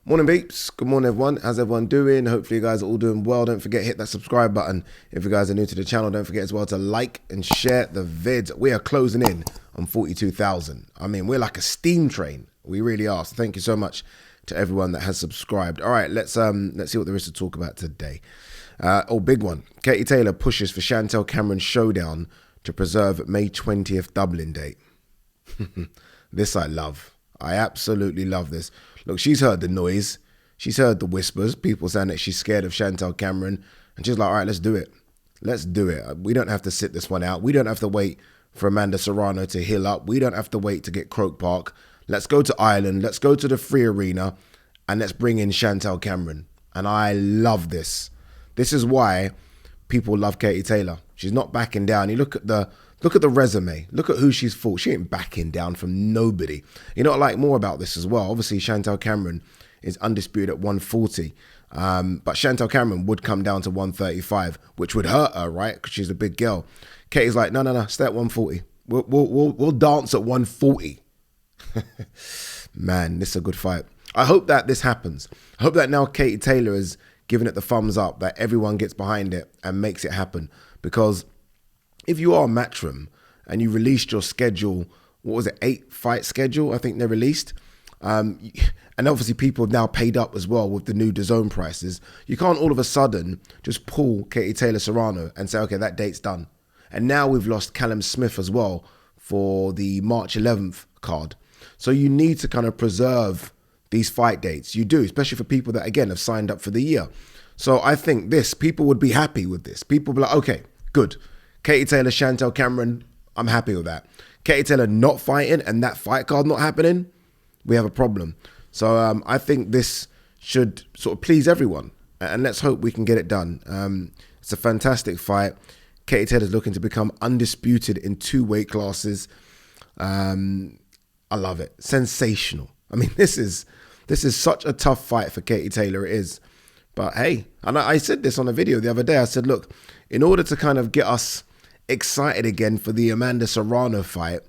Morning peeps, good morning everyone, how's everyone doing? Hopefully you guys are all doing well. Don't forget, hit that subscribe button. If you guys are new to the channel, don't forget as well to like and share the vid. We are closing in on 42,000. I mean, we're like a steam train. We really are. So thank you so much to everyone that has subscribed. All right, let's see what there is to talk about today. Big one. Katie Taylor pushes for Chantelle Cameron Showdown to preserve May 20th Dublin date. This I love. I absolutely love this. Look, she's heard the noise. She's heard the whispers. People saying that she's scared of Chantelle Cameron. And she's like, all right, let's do it. Let's do it. We don't have to sit this one out. We don't have to wait for Amanda Serrano to heal up. We don't have to wait to get Croke Park. Let's go to Ireland. Let's go to the Free Arena. And let's bring in Chantelle Cameron. And I love this. This is why people love Katie Taylor. She's not backing down. You look at the resume. Look at who she's fought. She ain't backing down from nobody. You know what I like more about this as well? Obviously, Chantelle Cameron is undisputed at 140. But Chantelle Cameron would come down to 135, which would hurt her, right? Because she's a big girl. Katie's like, no, stay at 140. We'll dance at 140. Man, this is a good fight. I hope that this happens. I hope that now Katie Taylor is giving it the thumbs up, that everyone gets behind it and makes it happen. Because if you are Matchroom and you released your schedule, what was it, 8-fight schedule, I think they released. And obviously people have now paid up as well with the new DAZN prices. You can't all of a sudden just pull Katie Taylor Serrano and say, okay, that date's done. And now we've lost Callum Smith as well for the March 11th card. So you need to kind of preserve these fight dates. You do, especially for people that, again, have signed up for the year. So I think people would be happy with this. People would be like, okay, good. Katie Taylor, Chantelle Cameron, I'm happy with that. Katie Taylor not fighting and that fight card not happening, we have a problem. So I think this should sort of please everyone. And let's hope we can get it done. It's a fantastic fight. Katie Taylor's looking to become undisputed in 2 weight classes. I love it. Sensational. I mean, this is such a tough fight for Katie Taylor, it is. But hey, and I said this on a video the other day. I said, look, in order to kind of get us excited again for the Amanda Serrano fight,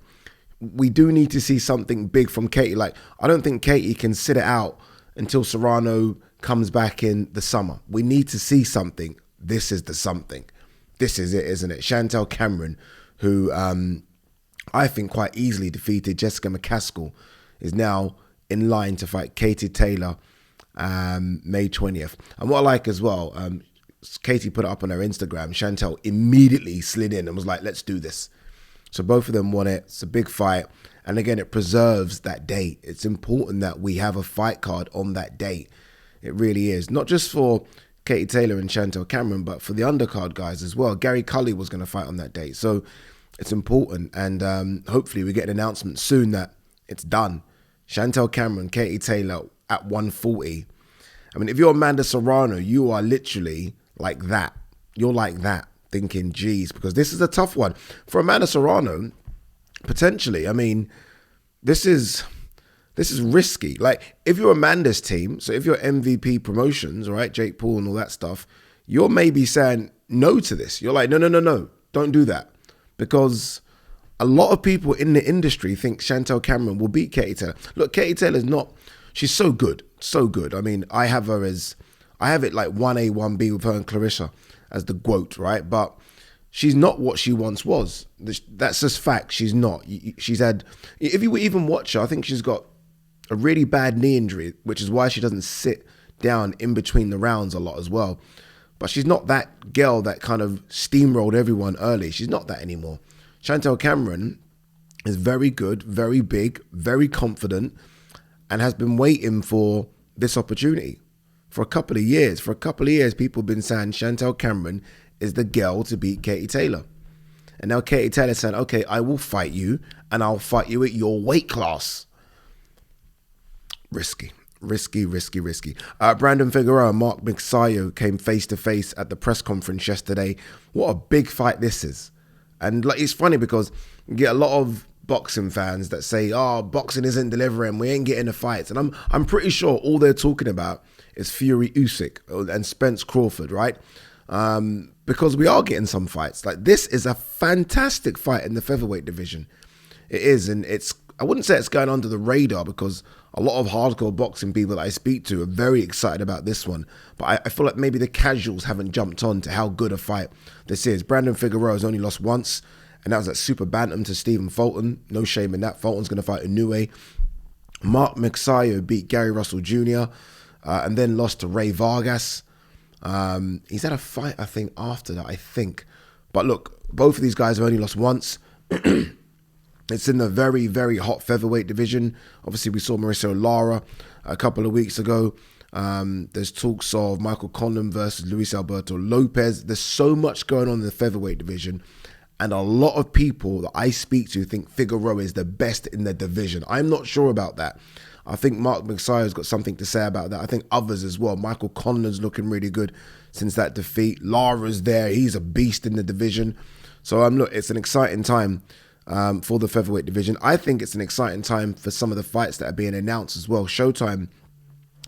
we do need to see something big from Katie. Like, I don't think Katie can sit it out until Serrano comes back in the summer. We need to see something. This is the something. This is it, isn't it? Chantelle Cameron, who I think quite easily defeated Jessica McCaskill, is now in line to fight Katie Taylor May 20th. And what I like as well, Katie put it up on her Instagram. Chantelle immediately slid in and was like, let's do this. So both of them won it. It's a big fight. And again, it preserves that date. It's important that we have a fight card on that date. It really is. Not just for Katie Taylor and Chantelle Cameron, but for the undercard guys as well. Gary Cully was going to fight on that date. So it's important. And hopefully we get an announcement soon that it's done. Chantelle Cameron, Katie Taylor at 140. I mean, if you're Amanda Serrano, you are literally like that. You're like that, thinking, geez, because this is a tough one. For Amanda Serrano, potentially, I mean, this is risky. Like, if you're Amanda's team, so if you're MVP Promotions, right, Jake Paul and all that stuff, you're maybe saying no to this. You're like, no, don't do that. Because a lot of people in the industry think Chantelle Cameron will beat Katie Taylor. Look, Katie Taylor's not, she's so good, so good. I mean, I have it like 1A, 1B with her and Clarissa as the GOAT, right? But she's not what she once was. That's just fact. She's not. She's had, if you even watch her, I think she's got a really bad knee injury, which is why she doesn't sit down in between the rounds a lot as well. But she's not that girl that kind of steamrolled everyone early. She's not that anymore. Chantelle Cameron is very good, very big, very confident, and has been waiting for this opportunity for a couple of years. For a couple of years, people have been saying Chantelle Cameron is the girl to beat Katie Taylor. And now Katie Taylor saying, okay, I will fight you, and I'll fight you at your weight class. Risky. Brandon Figueroa and Mark Magsayo came face-to-face at the press conference yesterday. What a big fight this is. And like, it's funny because you get a lot of boxing fans that say, oh, boxing isn't delivering, we ain't getting the fights. And I'm pretty sure all they're talking about is Fury Usyk and Spence Crawford, right? Because we are getting some fights. Like, this is a fantastic fight in the featherweight division. It is, and it's I wouldn't say it's going under the radar because a lot of hardcore boxing people that I speak to are very excited about this one. But I feel like maybe the casuals haven't jumped on to how good a fight this is. Brandon Figueroa has only lost once, and that was at Super Bantam to Stephen Fulton. No shame in that. Fulton's going to fight Inoue. Mark Magsayo beat Gary Russell Jr. And then lost to Ray Vargas. He's had a fight, I think, after that, I think. But look, both of these guys have only lost once. It's in the very, very hot featherweight division. Obviously, we saw Mauricio Lara a couple of weeks ago. There's talks of Michael Condon versus Luis Alberto Lopez. There's so much going on in the featherweight division. And a lot of people that I speak to think Figueroa is the best in the division. I'm not sure about that. I think Mark Magsayo's got something to say about that. I think others as well. Michael Condon's looking really good since that defeat. Lara's there. He's a beast in the division. So look, it's an exciting time for the featherweight division. I think it's an exciting time for some of the fights that are being announced as well. Showtime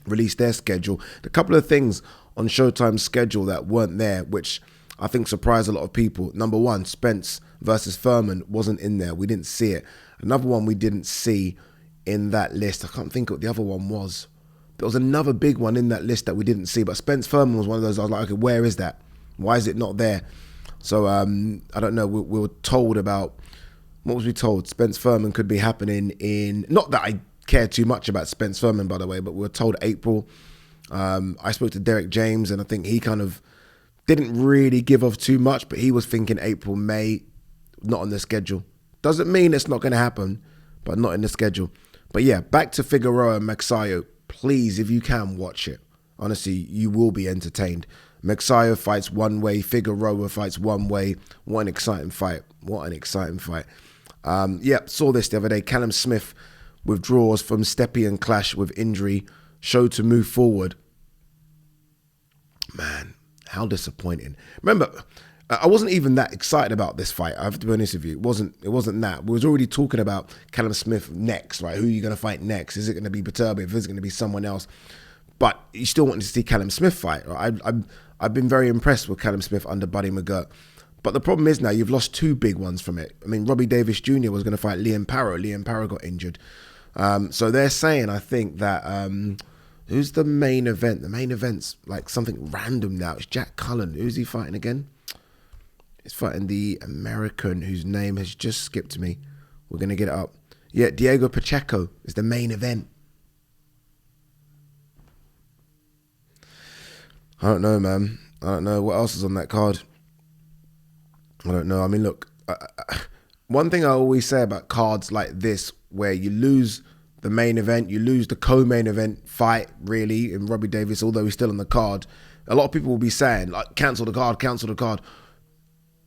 released their schedule. A couple of things on Showtime's schedule that weren't there, which I think surprised a lot of people. Number one, Spence versus Furman wasn't in there. We didn't see it. Another one we didn't see in that list, I can't think what the other one was. There was another big one in that list that we didn't see, but Spence Furman was one of those. I was like, okay, where is that? Why is it not there? So I don't know. We were told about, what was we told? Spence Furman could be happening in, not that I care too much about Spence Furman, by the way, but we were told April. I spoke to Derek James, and I think he kind of didn't really give off too much, but he was thinking April, May, not on the schedule. Doesn't mean it's not going to happen, but not in the schedule. But yeah, back to Figueroa and Magsayo. Please, if you can, watch it. Honestly, you will be entertained. Magsayo fights one way, Figueroa fights one way. What an exciting fight. What an exciting fight. Saw this the other day. Callum Smith withdraws from Stepien clash with injury. Show to move forward. Man, how disappointing. Remember, I wasn't even that excited about this fight. I have to be honest with you. It wasn't that. We was already talking about Callum Smith next, right? Who are you going to fight next? Is it going to be Beterbiev? Is it going to be someone else? But you still want to see Callum Smith fight, right? I've been very impressed with Callum Smith under Buddy McGirt. But the problem is now you've lost two big ones from it. I mean, Robbie Davis Jr. was going to fight Liam Parrow. Liam Parrow got injured. So they're saying, I think, that who's the main event? The main event's like something random now. It's Jack Cullen. Who's he fighting again? He's fighting the American whose name has just skipped me. We're going to get it up. Yeah, Diego Pacheco is the main event. I don't know, man. I don't know. What else is on that card? I don't know. I mean, look, one thing I always say about cards like this, where you lose the main event, you lose the co-main event fight, really, in Robbie Davis, although he's still on the card, a lot of people will be saying, like, cancel the card, cancel the card.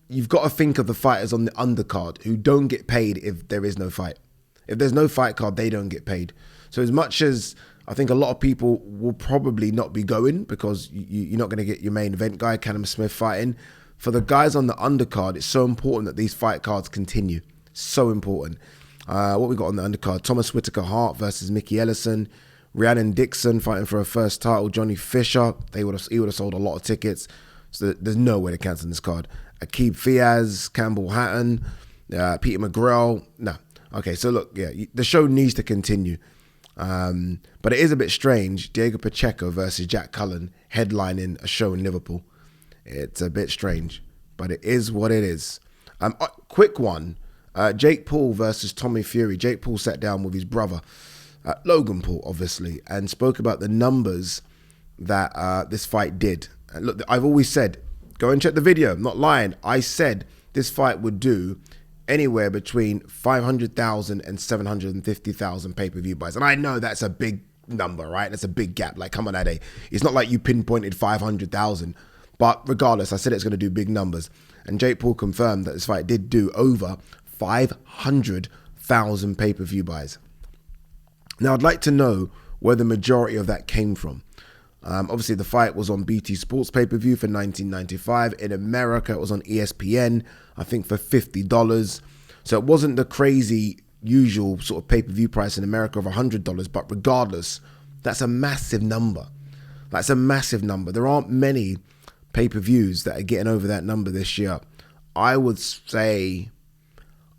You've got to think of the fighters on the undercard who don't get paid if there is no fight. If there's no fight card, they don't get paid. So as much as I think a lot of people will probably not be going because you're not going to get your main event guy, Callum Smith, fighting, for the guys on the undercard, it's so important that these fight cards continue. So important. What we got on the undercard? Thomas Whitaker Hart versus Mickey Ellison. Rhiannon Dixon fighting for her first title. Johnny Fisher, he would have sold a lot of tickets. So there's no way to cancel this card. Akib Fiaz, Campbell Hatton, Peter McGrail. No. Okay, so look, yeah, the show needs to continue. But it is a bit strange. Diego Pacheco versus Jack Cullen headlining a show in Liverpool. It's a bit strange, but it is what it is. Quick one. Jake Paul versus Tommy Fury. Jake Paul sat down with his brother, Logan Paul, obviously, and spoke about the numbers that this fight did. And look, I've always said, go and check the video. I'm not lying. I said this fight would do anywhere between 500,000 and 750,000 pay-per-view buys. And I know that's a big number, right? That's a big gap. Like, come on, Ade. It's not like you pinpointed 500,000. But regardless, I said it's going to do big numbers. And Jake Paul confirmed that this fight did do over 500,000 pay-per-view buys. Now, I'd like to know where the majority of that came from. Obviously, the fight was on BT Sports pay-per-view for $19.95. In America, it was on ESPN, I think, for $50. So it wasn't the crazy usual sort of pay-per-view price in America of $100. But regardless, that's a massive number. That's a massive number. There aren't many pay-per-views that are getting over that number this year. I would say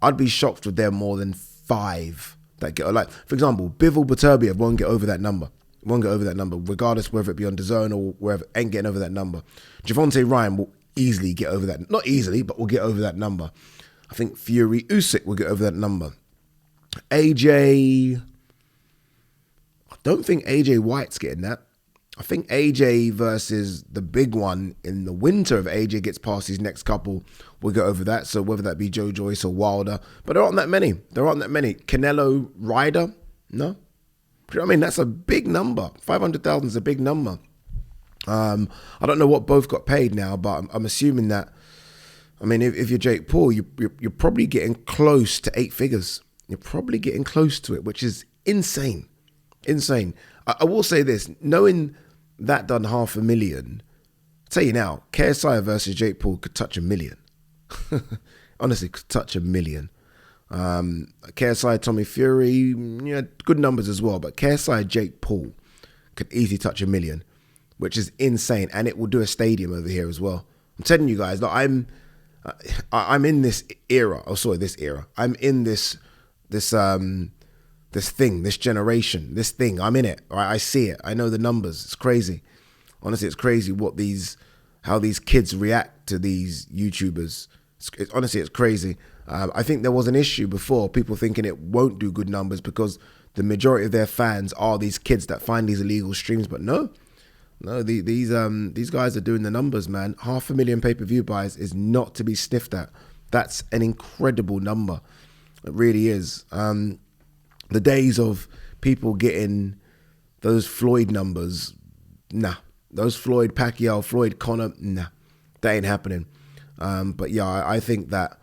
I'd be shocked if there are more than 5 that get, like, for example, Bivol Beterbiev won't get over that number. Won't get over that number, regardless whether it be on DAZN or wherever, ain't getting over that number. Javonte Ryan will easily get over that. Not easily, but will get over that number. I think Fury Usyk will get over that number. AJ, I don't think AJ White's getting that. I think AJ versus the big one in the winter, if AJ gets past his next couple, will go over that. So whether that be Joe Joyce or Wilder. But there aren't that many. Canelo Ryder, no. I mean, that's a big number. 500,000 is a big number. I don't know what both got paid now, but I'm assuming that, I mean, if you're Jake Paul, you're probably getting close to 8 figures. You're probably getting close to it, which is insane. Insane. I will say this, knowing that done 500,000, I'll tell you now, KSI versus Jake Paul could touch 1 million. Honestly, could touch 1 million. KSI, Tommy Fury, yeah, good numbers as well, but KSI, Jake Paul could easily touch 1 million, which is insane, and it will do a stadium over here as well. I'm telling you guys, I'm in this era. Oh, sorry, this era. I'm in this thing, this generation, this thing. I'm in it. Right? I see it. I know the numbers. It's crazy. Honestly, it's crazy how these kids react to these YouTubers. Honestly, it's crazy. I think there was an issue before, people thinking it won't do good numbers because the majority of their fans are these kids that find these illegal streams. But no, these guys are doing the numbers, man. 500,000 pay-per-view buys is not to be sniffed at. That's an incredible number. It really is. The days of people getting those Floyd numbers, nah. Those Floyd Pacquiao, Floyd Conor, nah. That ain't happening. But yeah, I think that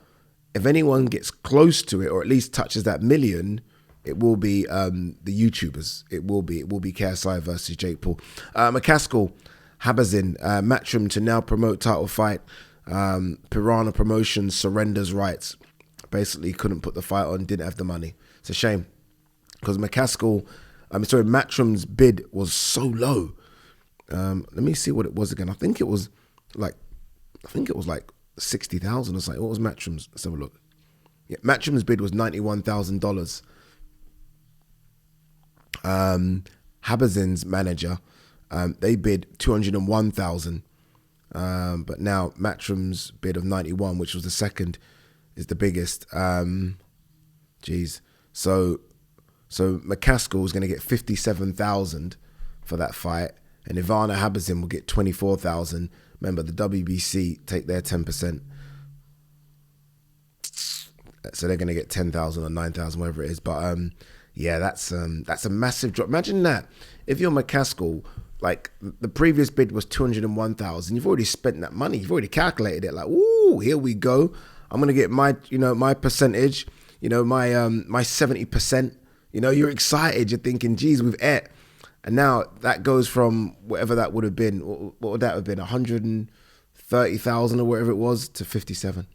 if anyone gets close to it, or at least touches that 1 million, it will be the YouTubers. It will be KSI versus Jake Paul. McCaskill, Habazin, Matchroom to now promote title fight. Piranha Promotions surrenders rights. Basically couldn't put the fight on, didn't have the money. It's a shame. Because Matchroom's bid was so low. Let me see what it was again. I think it was like 60,000 or something. What was Matchroom's? Let's have a look. Yeah, Matchroom's bid was $91,000. Habazin's manager, they bid 201,000. But now Matchroom's bid of 91, which was the second, is the biggest. So McCaskill is going to get 57,000 for that fight, and Ivana Habazin will get 24,000. Remember, the WBC take their 10%, so they're going to get 10,000 or 9,000, whatever it is. But yeah, that's a massive drop. Imagine that if you're McCaskill, like the previous bid was 201,000. You've already spent that money. You've already calculated it. Like, ooh, here we go. I'm going to get my percentage. My 70%. You're excited. You're thinking, geez, we've ate. And now that goes from whatever that would have been. What would that have been? 130,000 or whatever it was to 57.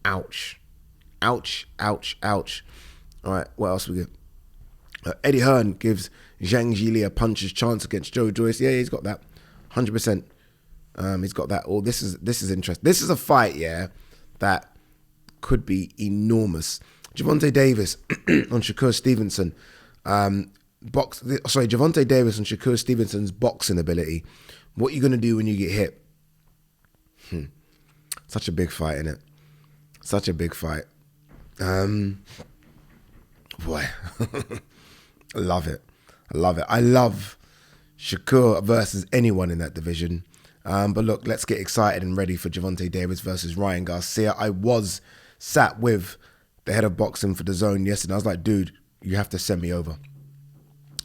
Ouch. Ouch, ouch, ouch. All right, what else we get? Eddie Hearn gives Zhang Jili a puncher's chance against Joe Joyce. Yeah, he's got that. 100%. He's got that. Oh, this is interesting. This is a fight, yeah, that could be enormous. Gervonta Davis on Shakur Stevenson. Gervonta Davis on Shakur Stevenson's boxing ability. What are you going to do when you get hit? Such a big fight, innit? Such a big fight. Boy, I love it. I love it. I love Shakur versus anyone in that division. But look, let's get excited and ready for Gervonta Davis versus Ryan Garcia. I was sat with the head of boxing for DAZN yesterday. I was like, dude, you have to send me over.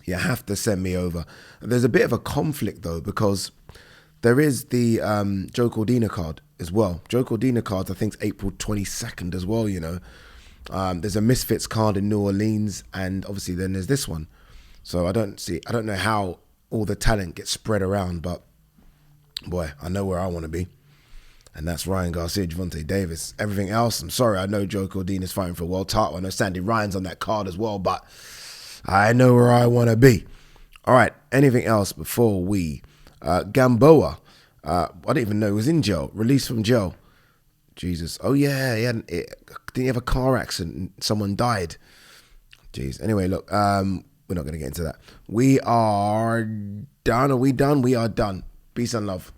You have to send me over. There's a bit of a conflict though, because there is the Joe Cordina card as well. Joe Cordina cards, I think, is April 22nd as well, There's a Misfits card in New Orleans, and obviously then there's this one. So I don't know how all the talent gets spread around, but boy, I know where I want to be. And that's Ryan Garcia, Gervonta Davis. Everything else, I'm sorry, I know Joe Cordina's fighting for a world title. I know Sandy Ryan's on that card as well, but I know where I want to be. All right, anything else before we... Gamboa, I didn't even know he was in jail, released from jail. Jesus. Oh, yeah, didn't he have a car accident and someone died? Jeez. Anyway, look, we're not going to get into that. We are done. Are we done? We are done. Peace and love.